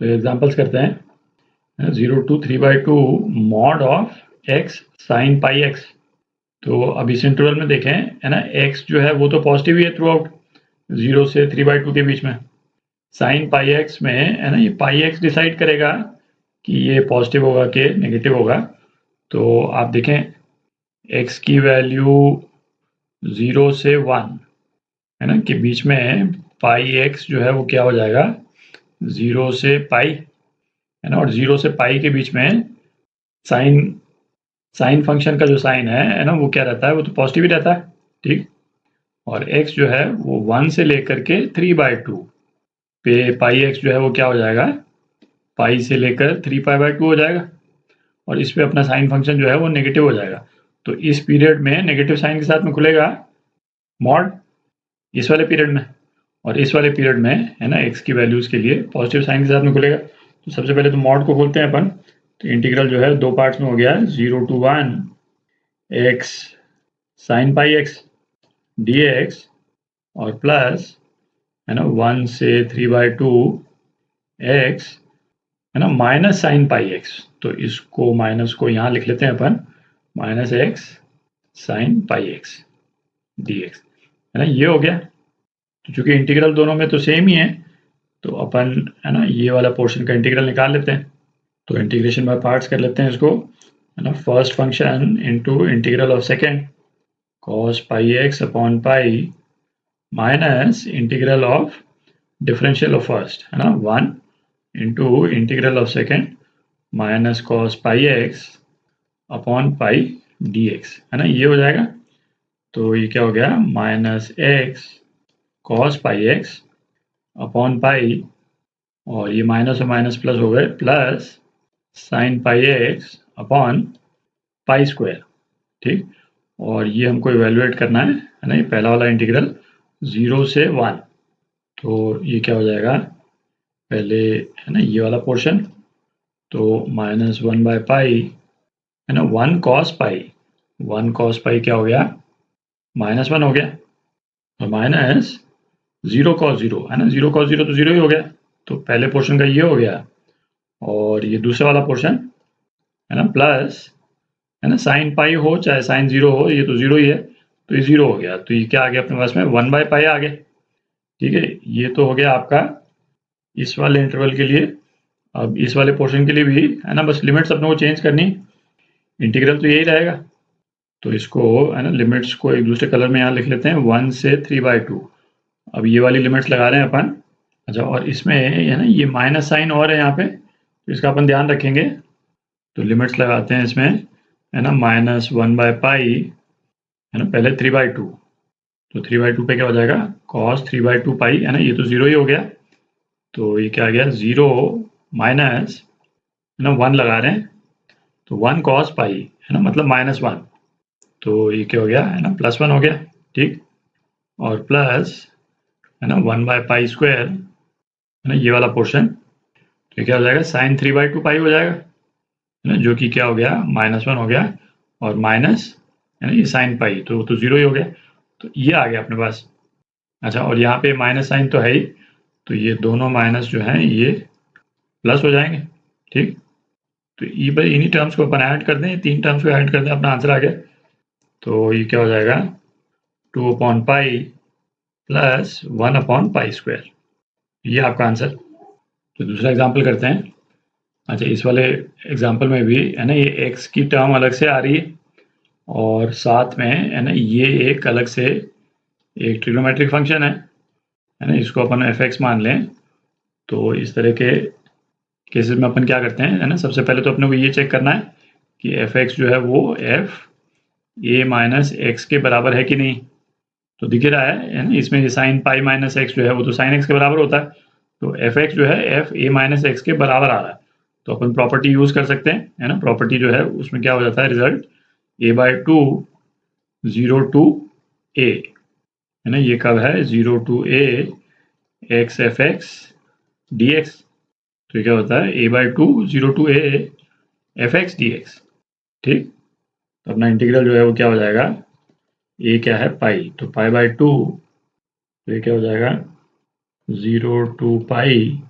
तो एग्जांपल्स करते हैं। 0 to 3/2 mod of x sign pi x. तो अब इस इंटरवल में देखें, है ना, x जो है वो तो पॉजिटिव ही है थ्रू आउट 0 से 3/2 के बीच में। साइन पाई एक्स में, है ना, ये पाई एक्स डिसाइड करेगा कि ये पॉजिटिव होगा कि नेगेटिव होगा। तो आप देखें x की वैल्यू 0 से 1, है ना, के बीच में पाई एक्स जो है वो क्या हो जाएगा, 0 से पाई, है ना, और 0 से पाई के बीच में साइन फंक्शन का जो साइन है ना, वो क्या रहता है, वो तो पॉजिटिव ही रहता है, ठीक। और x जो है वो 1 से लेकर के 3/2 पे पाई एक्स जो है वो क्या हो जाएगा, पाई से लेकर 3π/2 हो जाएगा। और इस पे अपना साइन फंक्शन जो है वो नेगेटिव हो जाएगा। तो इस पीरियड में नेगेटिव साइन के साथ में खुलेगा मॉड, इस वाले पीरियड में, और इस वाले पीरियड में, है ना, x की वैल्यूज के लिए पॉजिटिव साइन के साथ में खुलेगा। तो सबसे पहले तो मॉड को खोलते हैं अपन। तो इंटीग्रल जो है दो पार्ट्स में हो गया है, 0 to 1 x sign pi x dx और प्लस, है ना, 1 से 3/2 x, है ना, माइनस साइन पाई एक्स। तो इसको माइनस को यहाँ लिख लेते हैं अपन, minus x sine pi x dx, है ना, ये हो गया। तो चूंकि इंटीग्रल दोनों में तो सेम ही है, तो अपन, है ना, ये वाला पोर्शन का इंटीग्रल निकाल लेते हैं। तो इंटीग्रेशन बाय पार्ट्स कर लेते हैं इसको, है ना। First function into integral of second cos pi x upon pi minus integral of differential of first, है ना, 1 into integral of second minus cos pi x upon pi dx, है ना, ये हो जाएगा। तो ये क्या हो गया, माइनस एक्स cos पाई एक्स अपॉन पाई, और ये माइनस और माइनस प्लस हो गए, plus sign pi x upon pi square, ठीक। और ये हमको इवेलुएट करना है ना, ये पहला वाला इंटीग्रल 0 से 1। तो ये क्या हो जाएगा, पहले, है ना, ये वाला पोर्शन, तो -1/पाई, है ना, 1 cos पाई, 1 cos पाई क्या हो गया, -1 हो गया, और माइनस 0 cos 0, है ना, 0 cos 0 तो 0 ही हो गया। तो पहले पोर्शन का ये हो गया, और ये दूसरा वाला पोर्शन, है ना, प्लस, है ना, साइन पाई हो चाहे साइन 0 हो, ये तो 0 ही है, तो ये 0 हो गया। तो ये क्या आ गया अपने पास में, 1/पाई आ गया, ठीक है। ये तो हो गया आपका इस वाले इंटरवल के लिए। अब इस वाले पोर्शन के लिए भी, है ना, बस लिमिट्स अपने को चेंज करनी, इंटीग्रल तो यही रहेगा। तो इसको, है ना, लिमिट्स को एक दूसरे कलर में यहाँ लिख लेते हैं, 1 से 3/2। अब ये वाली लिमिट्स लगा रहे हैं अपन। अच्छा, और इसमें, है ना, ये माइनस साइन और है यहाँ पे, तो इसका अपन ध्यान रखेंगे। तो लिमिट्स लगाते हैं इसमें, है ना, -1/पाई, है ना, पहले 3/2, तो 3/2 पे क्या हो जाएगा, cos 3/2 पाई, है ना, ये तो 0 ही हो गया। तो ये क्या आ गया, 0 माइनस, है ना, 1 लगा रहे हैं, तो 1 cos पाई, है ना, मतलब -1। तो ये क्या हो गया, है ना, +1 हो गया, ठीक। और प्लस, है ना, 1/पाई स्क्वायर, है ना, ये वाला पोर्शन, तो ये क्या हो जाएगा, साइन 3/2 पाई हो जाएगा, है ना, जो कि क्या हो गया, -1 हो गया, और माइनस, है ना, ये साइन पाई, तो वो तो 0 ही हो गया। तो ये आ गया अपने पास। अच्छा, और यहाँ पे माइनस साइन तो है ही, तो ये दोनों माइनस जो हैं ये प्लस हो जाएंगे, ठीक। तो ये भाई इन्हीं टर्म्स को अपन ऐड कर दें, 3 टर्म्स को ऐड कर दें, अपना आंसर आ गया। तो ये क्या हो जाएगा, 2/पाई प्लस 1/पाई स्क्वायर, ये आपका आंसर। तो दूसरा एग्जाम्पल करते हैं। अच्छा, इस वाले एग्जाम्पल में भी, है ना, ये x की टर्म अलग से आ रही है, और साथ में, है ना, ये एक अलग से एक ट्रिग्नोमेट्रिक फंक्शन है ना, इसको अपन f(x) मान लें। तो इस तरह के केसेस में अपन क्या करते हैं, है ना, सबसे पहले तो अपने को ये चेक करना है कि f(x) जो है वो f(a माइनस x) के बराबर है कि नहीं। तो दिख रहा है ना, इसमें साइन पाई माइनस एक्स जो है वो तो साइन एक्स के बराबर होता है। तो f(x) जो है f(a माइनस x) के बराबर आ रहा है। तो अपन प्रॉपर्टी यूज कर सकते हैं, है ना। प्रॉपर्टी जो है उसमें क्या हो जाता है, रिजल्ट a/2 0 to a, है ना, ये कब है, 0 to a x f(x) dx। तो क्या होता है, a/2 0 to a f(x) dx, ठीक। तो अपना इंटीग्रल जो है वो क्या हो जाएगा, a क्या है, पाई, तो पाई/2, तो ये क्या हो जाएगा, 0 to पाई,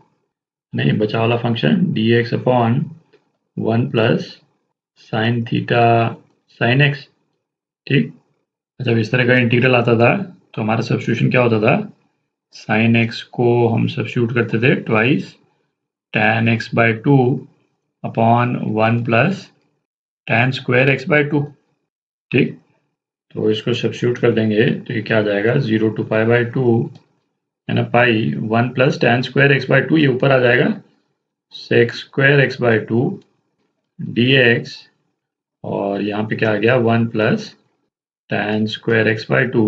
नहीं, बचा वाला function D x upon 1 plus sine theta sine x. ठीक। जब इस तरह का इंटीग्रल आता था तो हमारा सब्स्टिट्यूशन क्या होता था, साइन एक्स को हम सब्स्टिट्यूट करते थे twice tan x by 2 upon 1 plus tan square x by 2। ठीक। तो इसको सब्स्टिट्यूट कर देंगे तो ये क्या आ जाएगा, 0 टू पाई बाई 2 है ना, pi 1 plus tan square x by 2, ये ऊपर आ जाएगा sec square x by 2 dx, और यहाँ पे क्या आ गया 1 plus tan square x by 2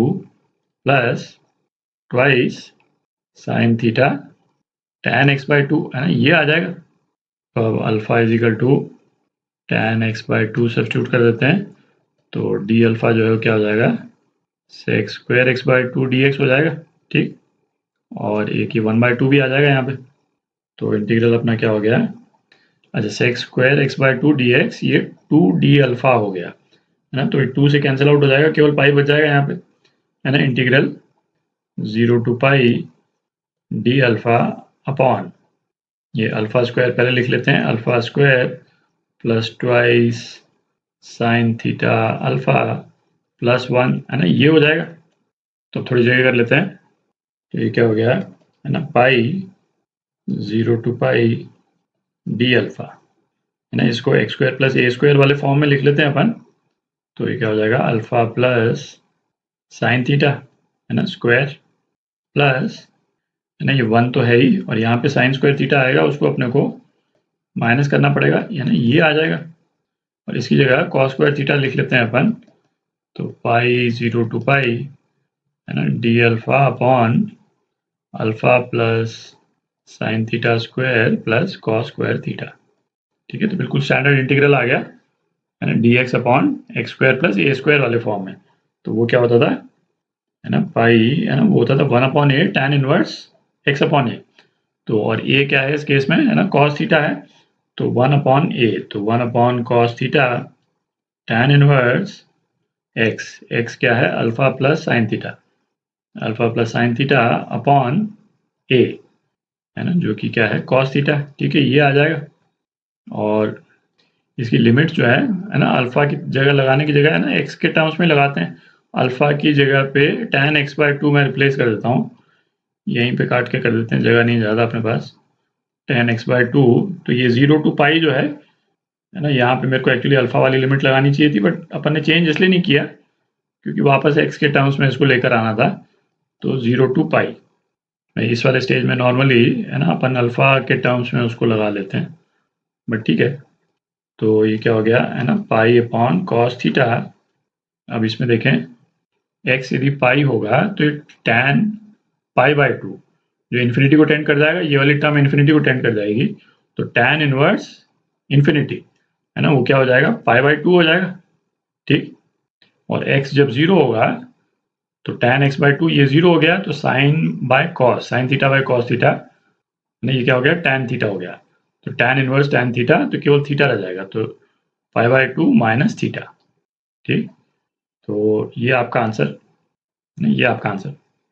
plus twice sine theta tan x by 2 है ना, ये आ जाएगा। तो अब alpha is equal to tan x by 2 substitute कर देते हैं तो डी अल्फा जो है क्या हो जाएगा, sec square x by 2 dx हो जाएगा। ठीक। और एक ही 1 बाई 2 भी आ जाएगा यहाँ पे, तो इंटीग्रल अपना क्या हो गया, अच्छा sec square x by 2 dx, ये 2 डी अल्फा हो गया है ना, तो ये 2 से कैंसिल आउट हो जाएगा, केवल पाई बच जाएगा यहाँ पे है ना। Integral 0 to pi d alpha upon, ये अल्फा स्क्वायर पहले लिख लेते हैं, alpha square plus twice sine theta alpha plus 1 है ना, ये हो जाएगा। तो थोड़ी जगह कर लेते हैं, तो ये क्या हो गया है ना, पाई 0 टू पाई डी अल्फा है ना, इसको x square plus a square वाले फॉर्म में लिख लेते हैं अपन। तो ये क्या हो जाएगा, अल्फा प्लस साइन थीटा है ना स्क्वायर प्लस है ना, ये 1 तो है ही, और यहाँ पे साइन स्क्वायर थीटा आएगा, उसको अपने को माइनस करना पड़ेगा है ना, ये आ जाएगा। और इसकी जगह कॉस स्क्वायर थीटा लिख लेते हैं अपन, तो पाई 0 टू पाई है ना D alpha upon alpha plus sine theta square plus cos square theta. ठीक है, तो बिल्कुल स्टैंडर्ड इंटीग्रल आ गया है ना, d x upon x square plus a square वाले फॉर्म में। तो वो क्या होता था है ना, पाई है ना, वो होता था 1 upon A tan inverse x upon a. तो और ए क्या है इस केस में है ना, कॉस थीटा है, तो 1 अपॉन ए, तो 1 upon cos theta tan inverse x, x क्या है alpha plus sine theta, alpha plus sine theta upon a है ना, जो कि क्या है कॉस थीटा। ठीक है, ये आ जाएगा। और इसकी लिमिट जो है ना, अल्फा की जगह लगाने की जगह है ना एक्स के टर्म्स में लगाते हैं, अल्फा की जगह पे tan x बाई 2 मैं रिप्लेस कर देता हूँ, यहीं पे काट के कर देते हैं, जगह नहीं ज़्यादा अपने पास। tan x बाई 2, तो ये 0 टू पाई जो है ना, यहाँ पे मेरे को एक्चुअली अल्फा वाली लिमिट लगानी चाहिए थी, बट अपन ने चेंज इसलिए नहीं किया क्योंकि वापस एक्स के टर्म्स में इसको लेकर आना था। तो 0 टू पाई इस वाले स्टेज में नॉर्मली है ना अपन अल्फा के टर्म्स में उसको लगा लेते हैं, बट ठीक है। तो ये क्या हो गया है ना, पाई अपॉन कॉस थीटा। अब इसमें देखें एक्स यदि पाई होगा तो ये tan पाई बाई 2 जो इन्फिनिटी को टेंड कर जाएगा, ये वाली टर्म इन्फिनिटी को टेंड कर जाएगी, तो tan इनवर्स इन्फिनिटी है ना, वो क्या हो जाएगा पाई बाई 2 हो जाएगा। ठीक। और x जब 0 होगा तो tan x बाई 2 ये 0 हो गया, तो sine by cos, sine theta by cos theta नहीं, ये क्या हो गया tan थीटा हो गया, तो tan इनवर्स tan थीटा, तो केवल थीटा रह जाएगा, तो पाई बाई 2 माइनस थीटा। ठीक। तो ये आपका आंसर, ये आपका आंसर।